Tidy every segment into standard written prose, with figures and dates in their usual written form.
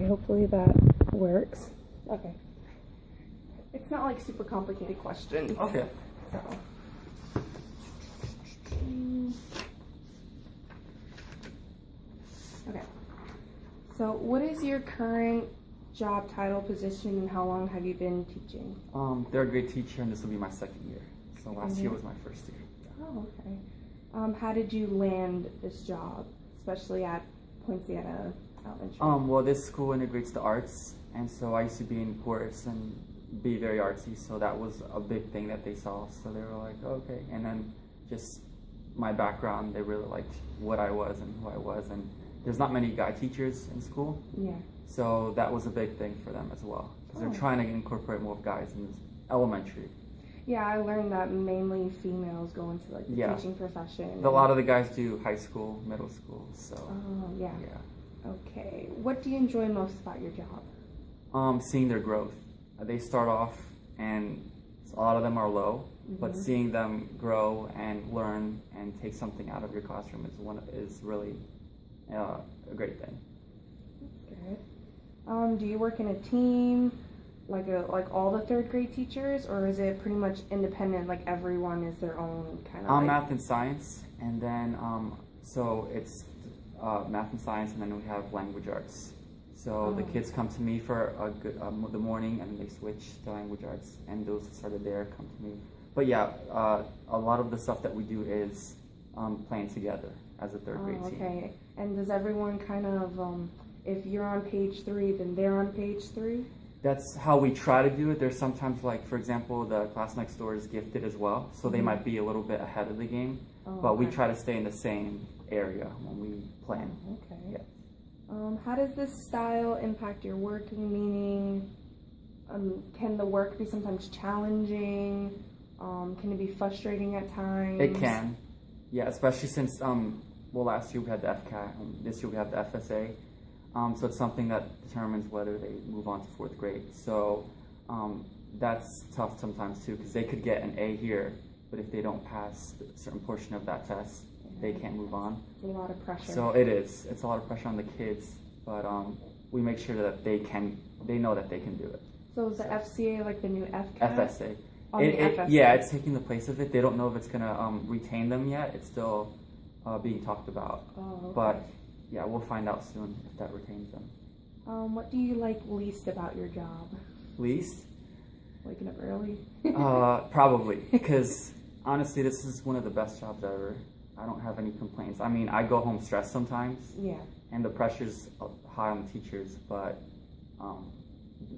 hopefully that works. Okay. It's not like super complicated questions. Okay. So. Okay. So what is your current job title, position, and how long have you been teaching? Third grade teacher, and this will be my second year. So last year was my first year. Oh, okay. How did you land this job, especially at Poinciana Elementary? Well, this school integrates the arts, and so I used to be in chorus and be very artsy, so that was a big thing that they saw. So they were like, okay. And then just my background, they really liked what I was and who I was. And there's not many guy teachers in school. Yeah. So that was a big thing for them as well, because they're trying to incorporate more guys in this elementary. Yeah, I learned that mainly females go into like the teaching profession. A lot of the guys do high school, middle school, so. Oh, yeah. Yeah. Okay. What do you enjoy most about your job? Seeing their growth. They start off and a lot of them are low, but seeing them grow and learn and take something out of your classroom is really a great thing. That's good. Do you work in a team, like all the third grade teachers, or is it pretty much independent, like everyone is their own kind of math and science, and then so it's math and science, and then we have language arts. So the kids come to me for the morning, and they switch to language arts, and those who started there come to me. But yeah, a lot of the stuff that we do is playing together as a third grade team. Okay. And does everyone kind of, if you're on page 3, then they're on page 3? That's how we try to do it. There's sometimes, like, for example, the class next door is gifted as well, so they might be a little bit ahead of the game, but we try to stay in the same area when we plan. Okay. Yeah. How does this style impact your working? Meaning, can the work be sometimes challenging? Can it be frustrating at times? It can, yeah, especially since, well, last year we had the FCAT, and this year we have the FSA. So it's something that determines whether they move on to 4th grade. So that's tough sometimes too, because they could get an A here, but if they don't pass a certain portion of that test, they can't move on. It's a lot of pressure. So it is. It's a lot of pressure on the kids, but we make sure that they know that they can do it. So is the FCA like the new FCAT? FSA. FSA. Yeah, it's taking the place of it. They don't know if it's going to retain them yet. It's still being talked about. Oh, okay. But yeah, we'll find out soon if that retains them. What do you like least about your job? Least? Waking up early? Probably, because honestly, this is one of the best jobs ever. I don't have any complaints. I mean, I go home stressed sometimes. Yeah. And the pressure's high on the teachers, but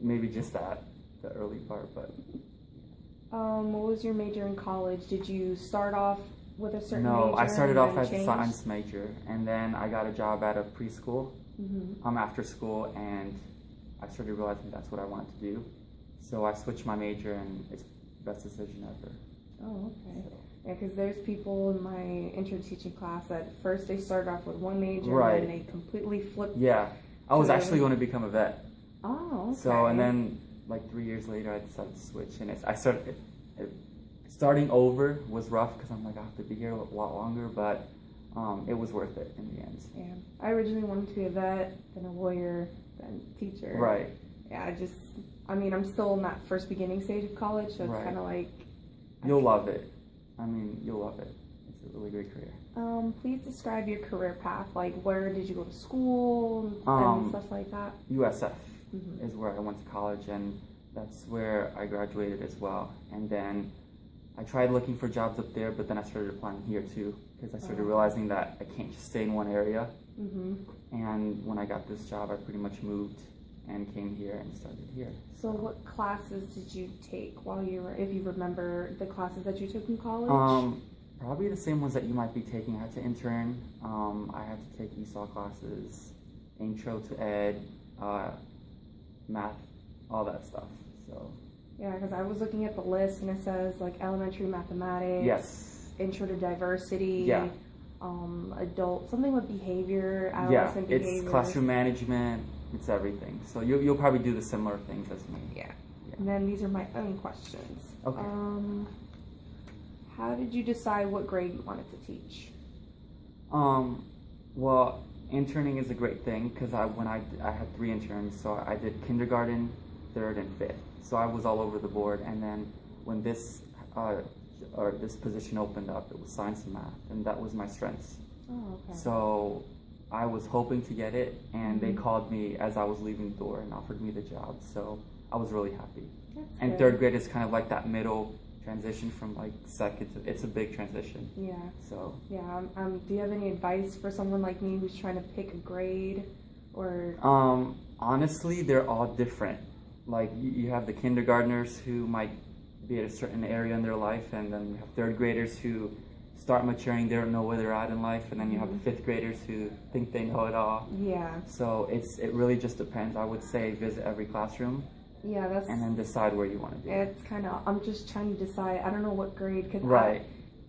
maybe just the early part, but. What was your major in college? Did you start off with a certain major? No, I started off as a science major, and then I got a job at a preschool after school, and I started realizing that's what I wanted to do. So I switched my major, and it's the best decision ever. Oh, okay. So. Yeah, because there's people in my intro teaching class that first they started off with one major, and then they completely flipped. Yeah, I was actually going to become a vet. Oh, okay. So, and then like 3 years later, I decided to switch, and starting over was rough because I'm like, I have to be here a lot longer, but it was worth it in the end. Yeah, I originally wanted to be a vet, then a lawyer, then teacher. Right. Yeah, I mean, I'm still in that first beginning stage of college, so it's kind of like. You'll love it. I mean, you'll love it. It's a really great career. Please describe your career path. Like, where did you go to school and stuff like that? USF is where I went to college, and that's where I graduated as well. And then I tried looking for jobs up there, but then I started applying here too, because I started realizing that I can't just stay in one area. And when I got this job, I pretty much moved and came here and started here. So what classes did you take while you were, if you remember the classes that you took in college? Probably the same ones that you might be taking. I had to intern, I had to take ESOL classes, intro to ed, math, all that stuff. So. Yeah, because I was looking at the list and it says like elementary mathematics, intro to diversity, adult, something with behavior, adolescent behavior. It's classroom management, it's everything. So you'll probably do the similar things as me. Yeah. And then these are my own questions. Okay. How did you decide what grade you wanted to teach? Well, interning is a great thing because I had 3 interns, so I did kindergarten, 3rd, and 5th. So I was all over the board. And then when this position opened up, it was science and math, and that was my strengths. Oh, okay. So I was hoping to get it, and they called me as I was leaving the door and offered me the job. So I was really happy. That's and good. 3rd grade is kind of like that middle transition from like 2nd to, it's a big transition. Yeah. So yeah. Do you have any advice for someone like me who's trying to pick a grade, or? Honestly, they're all different. Like you have the kindergartners who might be at a certain area in their life, and then you have 3rd graders who start maturing, they don't know where they're at in life, and then you have the 5th graders who think they know it all. Yeah. So it really just depends. I would say visit every classroom. Yeah, and then decide where you want to be. It's kind of, I'm just trying to decide. I don't know what grade, because right.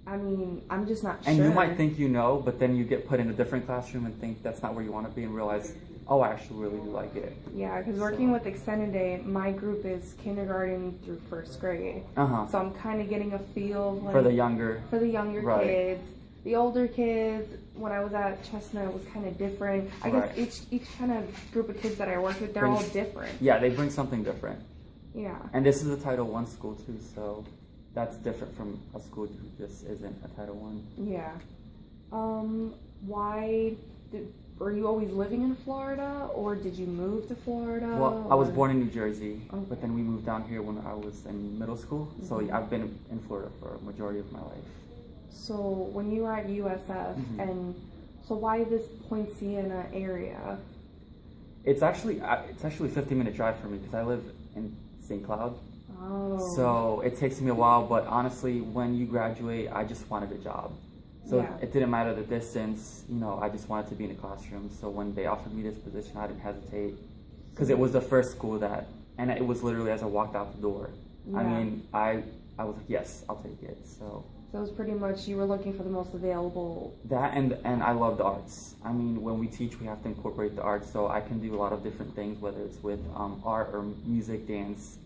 I mean, I'm just not sure. And you might think you know, but then you get put in a different classroom and think that's not where you want to be, and realize, oh, I actually really do like it. Yeah, because working with Extended Day, my group is kindergarten through 1st grade. So I'm kind of getting a feel like, for the younger right. kids. The older kids, when I was at Chestnut, it was kind of different. I guess each kind of group of kids that I work with, they're all different. Yeah, they bring something different. Yeah. And this is a Title I school too, so that's different from a school who just isn't a Title I. Yeah. Were you always living in Florida, or did you move to Florida? Well, I was born in New Jersey, but then we moved down here when I was in middle school. So I've been in Florida for a majority of my life. So when you were at USF, and so why this Poinciana area? It's actually a 15-minute drive for me because I live in St. Cloud. Oh. So it takes me a while, but honestly, when you graduate, I just wanted a job. So it didn't matter the distance, I just wanted to be in a classroom. So when they offered me this position, I didn't hesitate because it was the first school and it was literally as I walked out the door. Yeah. I mean, I was like, yes, I'll take it. So it was pretty much, you were looking for the most available. That and I love the arts. I mean, when we teach, we have to incorporate the arts. So I can do a lot of different things, whether it's with art or music, dance.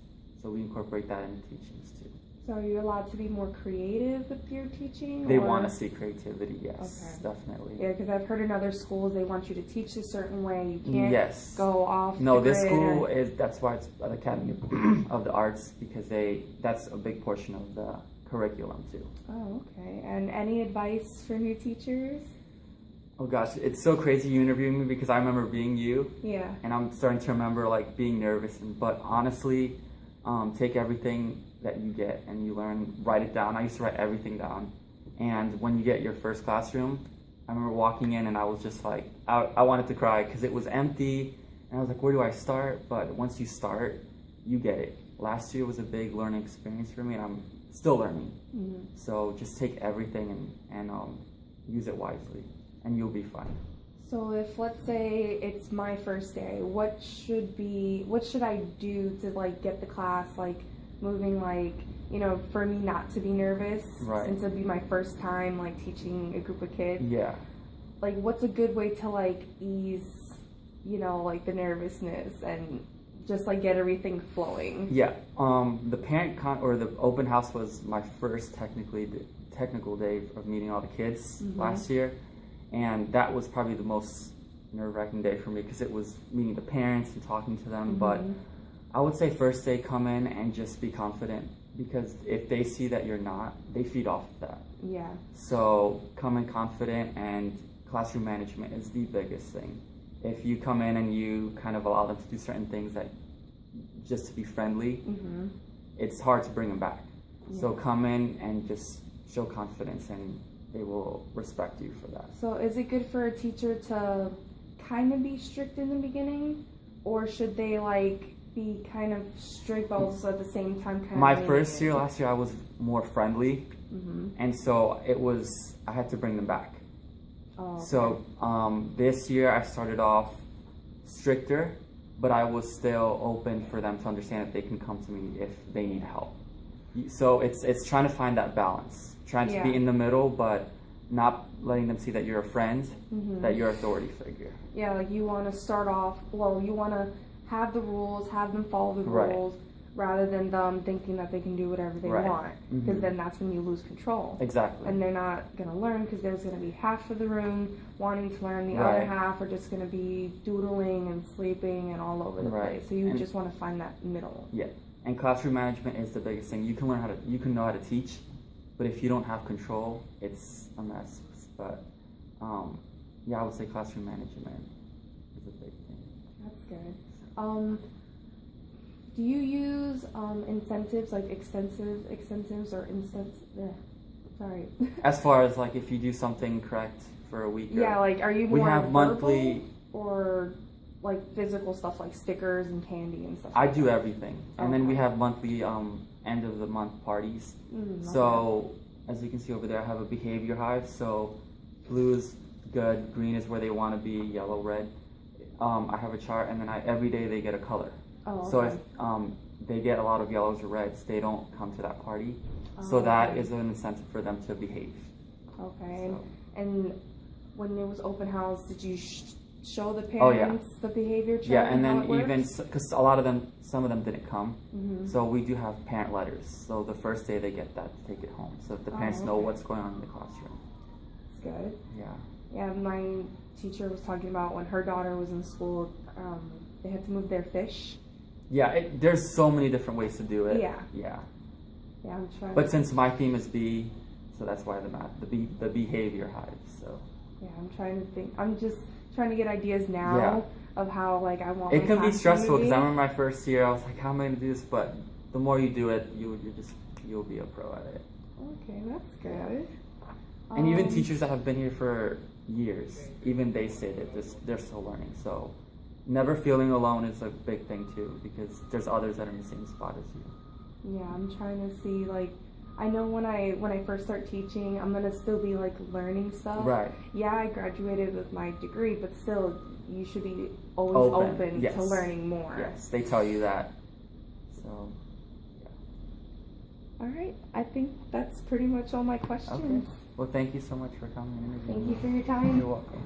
So we incorporate that in the teachings too. So are you allowed to be more creative with your teaching? They want to see creativity, yes, definitely. Yeah, because I've heard in other schools they want you to teach a certain way. You can't go off. No, this school that's why it's an Academy of the Arts, because that's a big portion of the curriculum too. Oh, okay. And any advice for new teachers? Oh gosh, it's so crazy you interviewing me because I remember being you. Yeah. And I'm starting to remember like being nervous, but honestly, take everything that you get and you learn, write it down. I used to write everything down. And when you get your first classroom, I remember walking in and I was just like, I wanted to cry because it was empty. And I was like, where do I start? But once you start, you get it. Last year was a big learning experience for me, and I'm still learning. So just take everything and use it wisely, and you'll be fine. So if, let's say, it's my first day, what should I do to like get the class like moving, like, for me not to be nervous, since it'd be my first time like teaching a group of kids? Yeah. Like, what's a good way to like ease, like the nervousness and just like get everything flowing? Yeah. The parent or the open house was my first technical day of meeting all the kids last year. And that was probably the most nerve-wracking day for me because it was meeting the parents and talking to them. But I would say first day, come in and just be confident, because if they see that you're not, they feed off of that. Yeah. So come in confident, and classroom management is the biggest thing. If you come in and you kind of allow them to do certain things that just to be friendly, it's hard to bring them back. Yeah. So come in and just show confidence, and they will respect you for that. So is it good for a teacher to kind of be strict in the beginning, or should they like be kind of strict but also at the same time kind of... My first year, last year, I was more friendly, and so I had to bring them back. Oh, okay. So this year I started off stricter, but I was still open for them to understand that they can come to me if they need help. So it's trying to find that balance. Trying to be in the middle, but not letting them see that you're a friend, that you're an authority figure. Yeah, like you want to start off, you want to have the rules, have them follow the rules, rather than them thinking that they can do whatever they want, because then that's when you lose control. Exactly. And they're not going to learn, because there's going to be half of the room wanting to learn, the other half are just going to be doodling and sleeping and all over the place. So you just want to find that middle. Yeah. And classroom management is the biggest thing. You can learn you can know how to teach, but if you don't have control, it's a mess. But yeah, I would say classroom management is a big thing. That's good. Do you use incentives, like incentives or sorry. As far as like if you do something correct for a week. Yeah, like are you more we have verbal monthly or like physical stuff like stickers and candy and stuff? I do everything, and then we have monthly end of the month parties. So as you can see over there, I have a behavior hive. So blue is good, green is where they want to be, yellow, red. I have a chart, and then every day they get a color. So if they get a lot of yellows or reds, they don't come to that party. So that is an incentive for them to behave. Okay. So. And when it was open house, did you show the parents the behavior chart? Yeah, and then even because some of them didn't come, so we do have parent letters. So the first day they get that to take it home, so the parents know what's going on in the classroom. That's good. Yeah. Yeah, my teacher was talking about when her daughter was in school, they had to move their fish. Yeah, there's so many different ways to do it. Yeah. Yeah. Yeah, I'm trying. But since my theme is B, so that's why the behavior hive. So. Yeah, I'm trying to think. I'm just trying to get ideas now of how like I want. It can be stressful because I remember my first year, I was like, how am I gonna do this? But the more you do it, you'll be a pro at it. Okay, that's good. And even teachers that have been here for years, even they say that they're still learning. So never feeling alone is a big thing too, because there's others that are in the same spot as you. Yeah, I'm trying to see, like, I know when I first start teaching, I'm gonna still be like learning stuff. Right. Yeah, I graduated with my degree, but still, you should be always open to learning more. Yes, they tell you that. So. Yeah. All right, I think that's pretty much all my questions. Okay. Well, thank you so much for coming and interviewing. Thank you for your time. You're welcome.